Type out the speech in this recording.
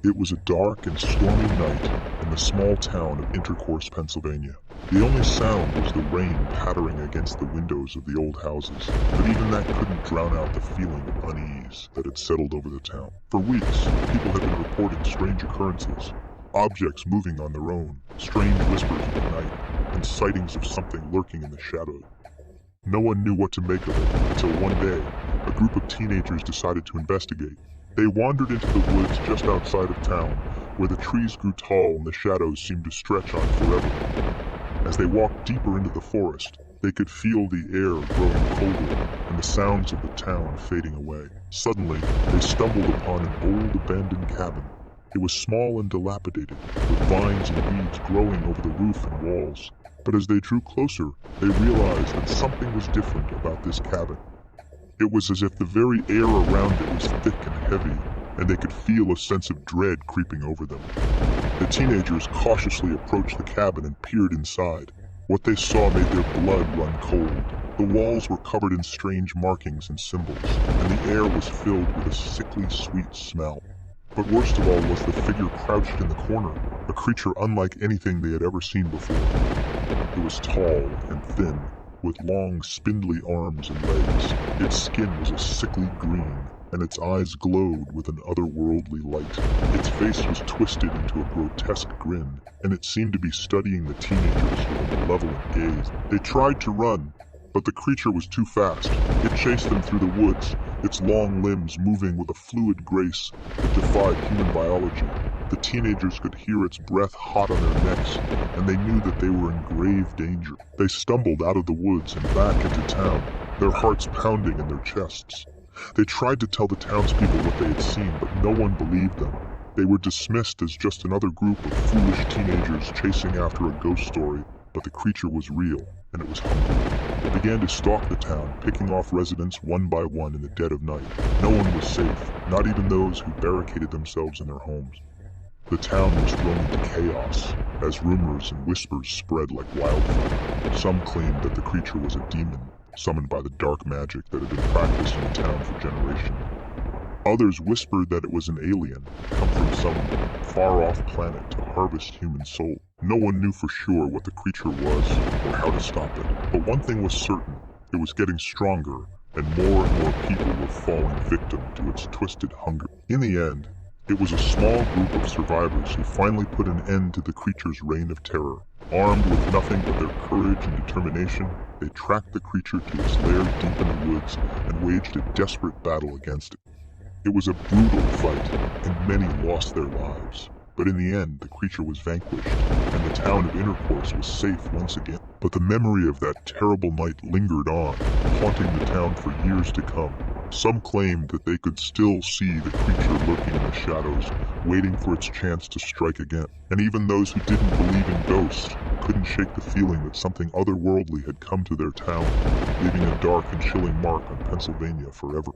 It was a dark and stormy night in the small town of Intercourse, Pennsylvania. The only sound was the rain pattering against the windows of the old houses, but even that couldn't drown out the feeling of unease that had settled over the town. For weeks, people had been reporting strange occurrences, objects moving on their own, strange whispers in the night, and sightings of something lurking in the shadows. No one knew what to make of it until one day, a group of teenagers decided to investigate. They wandered into the woods just outside of town, where the trees grew tall and the shadows seemed to stretch on forever. As they walked deeper into the forest, they could feel the air growing colder and the sounds of the town fading away. Suddenly, they stumbled upon an old abandoned cabin. It was small and dilapidated, with vines and weeds growing over the roof and walls. But as they drew closer, they realized that something was different about this cabin. It was as if the very air around it was thick and heavy, and they could feel a sense of dread creeping over them. The teenagers cautiously approached the cabin and peered inside. What they saw made their blood run cold. The walls were covered in strange markings and symbols, and the air was filled with a sickly sweet smell. But worst of all was the figure crouched in the corner, a creature unlike anything they had ever seen before. It was tall and thin, with long, spindly arms and legs. Its skin was a sickly green, and its eyes glowed with an otherworldly light. Its face was twisted into a grotesque grin, and it seemed to be studying the teenagers with a malevolent gaze. They tried to run, but the creature was too fast. It chased them through the woods, its long limbs moving with a fluid grace that defied human biology. The teenagers could hear its breath hot on their necks, and they knew that they were in grave danger. They stumbled out of the woods and back into town, their hearts pounding in their chests. They tried to tell the townspeople what they had seen, but no one believed them. They were dismissed as just another group of foolish teenagers chasing after a ghost story, but the creature was real, and it was hungry. It began to stalk the town, picking off residents one by one in the dead of night. No one was safe, not even those who barricaded themselves in their homes. The town was thrown into chaos, as rumors and whispers spread like wildfire. Some claimed that the creature was a demon, summoned by the dark magic that had been practiced in the town for generations. Others whispered that it was an alien, come from some far-off planet to harvest human souls. No one knew for sure what the creature was or how to stop it. But one thing was certain, it was getting stronger, and more people were falling victim to its twisted hunger. In the end, it was a small group of survivors who finally put an end to the creature's reign of terror. Armed with nothing but their courage and determination, they tracked the creature to its lair deep in the woods and waged a desperate battle against it. It was a brutal fight, and many lost their lives. But in the end, the creature was vanquished, and the town of Intercourse was safe once again. But the memory of that terrible night lingered on, haunting the town for years to come. Some claimed that they could still see the creature lurking in the shadows, waiting for its chance to strike again. And even those who didn't believe in ghosts couldn't shake the feeling that something otherworldly had come to their town, leaving a dark and chilling mark on Pennsylvania forever.